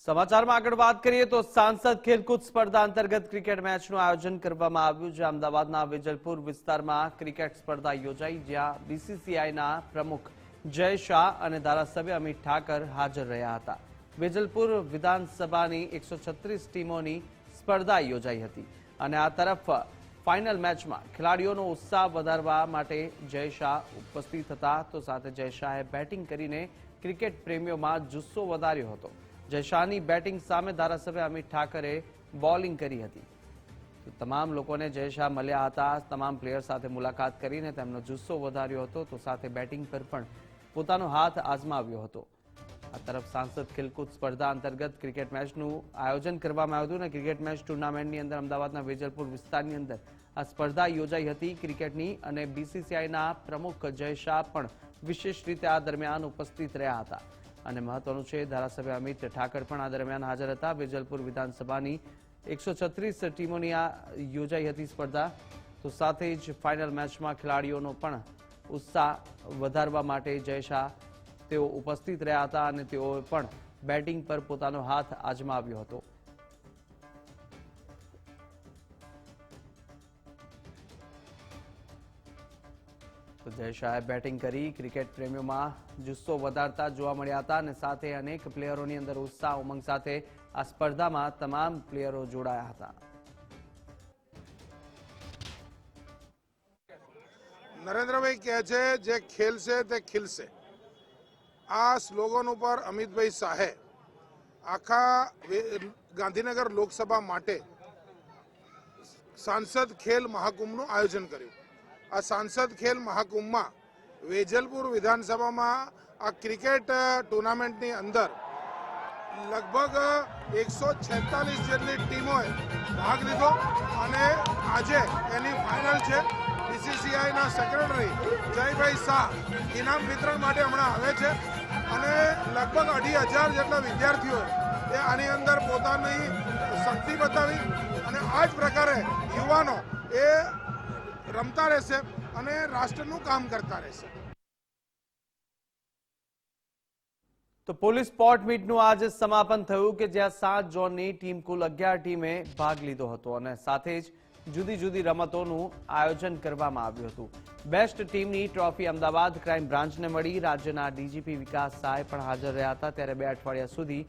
સમાચારમાં આગળ વાત કરીએ તો સાંસદ ખેલકૂદ સ્પર્ધા અંતર્ગત ક્રિકેટ મેચનું આયોજન કરવામાં આવ્યું છે। અમદાવાદના વેજલપુર વિસ્તારમાં ક્રિકેટ સ્પર્ધા યોજાઈ, જ્યાં બીસીસીઆઈના પ્રમુખ જય શાહ અને ધારાસભ્ય અમિત ઠાકર હાજર રહ્યા હતા। વેજલપુર વિધાનસભાની 136 ટીમોની સ્પર્ધા યોજાઈ હતી અને આ તરફ ફાઇનલ મેચમાં ખેલાડીઓનો ઉત્સાહ વધારવા માટે જય શાહ ઉપસ્થિત હતા, તો સાથે જય શાહે બેટિંગ કરીને ક્રિકેટ પ્રેમીઓમાં જુસ્સો વધાર્યો હતો। જય શાહની બેટિંગ સામે ધારાસભ્ય અમિત ઠાકરે બોલિંગ કરી હતી। તમામ લોકોને જય શાહ મળ્યા હતા, તમામ પ્લેયર સાથે મુલાકાત કરીને તેમનો જુસ્સો વધાર્યો હતો, તો સાથે બેટિંગ પર પણ પોતાનો હાથ આજમાવ્યો હતો। આ તરફ સાંસદ ખેલકૂદ સ્પર્ધા અંતર્ગત ક્રિકેટ મેચનું આયોજન કરવામાં આવ્યું હતું અને ક્રિકેટ મેચ ટુર્નામેન્ટની અંદર અમદાવાદના વેજલપુર વિસ્તારની અંદર આ સ્પર્ધા યોજાઈ હતી ક્રિકેટની, અને બીસીસીઆઈના પ્રમુખ જય શાહ પણ વિશેષ રીતે આ દરમિયાન ઉપસ્થિત રહ્યા હતા। અને મહત્વનું છે, ધારાસભ્ય અમિત ઠાકર પણ આ દરમિયાન હાજર હતા। વેજલપુર વિધાનસભાની 136 ટીમોની આ યોજાઈ હતી સ્પર્ધા, તો સાથે જ ફાઇનલ મેચમાં ખેલાડીઓનો પણ ઉત્સાહ વધારવા માટે જય શાહ તેઓ ઉપસ્થિત રહ્યા હતા અને તેઓએ પણ બેટિંગ પર પોતાનો હાથ આજમાવ્યો હતો। તો જય શાહે બેટિંગ કરી ક્રિકેટ પ્રેમીઓમાં જુસ્સો વધારતા જોવા મળ્યા હતા અને સાથે અનેક પ્લેયરોની અંદર ઉત્સાહ ઉમંગ સાથે આ સ્પર્ધામાં તમામ પ્લેયરો જોડાયા હતા। નરેન્દ્રભાઈ કહે છે, જે ખેલશે તે ખીલશે। આ સ્લોગન ઉપર અમિતભાઈ શાહે આખા ગાંધીનગર લોકસભા માટે સાંસદ ખેલ મહાકુંભનું આયોજન કર્યું। આ સાંસદ ખેલ મહાકુંભમાં વેજલપુર વિધાનસભામાં આ ક્રિકેટ ટુર્નામેન્ટની અંદર લગભગ 146 જેટલી ટીમોએ ભાગ લીધો અને આજે એની ફાઇનલ છે। બીસીસીઆઈના સેક્રેટરી જયભાઈ શાહ ઇનામ વિતરણ માટે હમણાં આવે છે અને લગભગ 2,500 જેટલા વિદ્યાર્થીઓએ આની અંદર પોતાની શક્તિ બતાવી અને આ જ પ્રકારે યુવાનો એ રમતા રહેશે અને રાષ્ટ્રનું કામ કરતા રહેશે। તો પોલીસ સ્પોર્ટ મીટનું આજે સમાપન થયું કે જ્યાં 7 ઝોનની ટીમ કુલ 11 ટીમે ભાગ લીધો હતો અને સાથે જ જુદી જુદી રમતોનું આયોજન કરવામાં આવ્યું હતું। બેસ્ટ ટીમની ટ્રોફી અમદાવાદ ક્રાઇમ બ્રાન્ચને મળી। રાજ્યના ડીજીપી વિકાસ સહાય પણ હાજર રહ્યા હતા, ત્યારે 2 અઠવાડિયા સુધી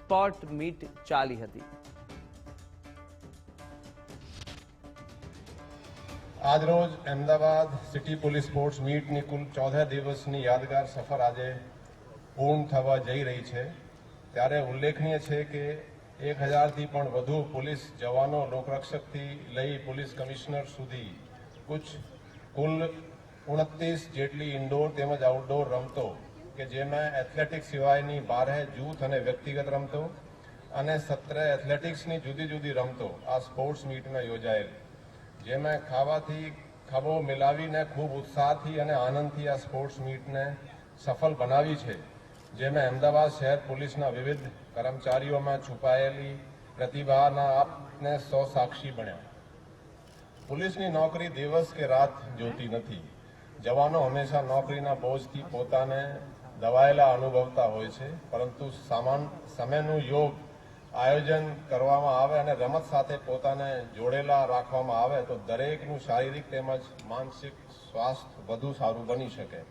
સ્પોર્ટ મીટ ચાલી હતી। આજરોજ અમદાવાદ સિટી પોલીસ સ્પોર્ટ્સ મીટની કુલ 14 દિવસની યાદગાર સફર આજે પૂર્ણ થવા જઈ રહી છે, ત્યારે ઉલ્લેખનીય છે કે 1000થી પણ વધુ પોલીસ જવાનો લોકરક્ષકથી લઈ પોલીસ કમિશનર સુધી કુલ 29 જેટલી ઇન્ડોર તેમજ આઉટડોર રમતો કે જેમાં એથ્લેટિક્સ સિવાયની 12 જૂથ અને વ્યક્તિગત રમતો અને 17 એથ્લેટિક્સની જુદી જુદી રમતો આ સ્પોર્ટ્સ મીટમાં યોજાયેલ, જેમાં ખાવાથી ખભો મિલાવીને ખૂબ ઉત્સાહથી અને આનંદથી આ સ્પોર્ટ્સ મીટને સફળ બનાવી છે, જેમાં અમદાવાદ શહેર પોલીસના વિવિધ કર્મચારીઓમાં છુપાયેલી પ્રતિભાના આપને સાક્ષી બન્યા। પોલીસની નોકરી દિવસ કે રાત જોતી નથી। જવાનો હંમેશા નોકરીના બોજથી પોતાને દબાયેલા અનુભવતા હોય છે, પરંતુ સમયનું યોગ આયોજન કરવામાં આવે અને રમત સાથે પોતાને જોડેલા રાખવામાં આવે તો દરેકનું શારીરિક તેમજ માનસિક સ્વાસ્થ્ય વધુ સારું બની શકે।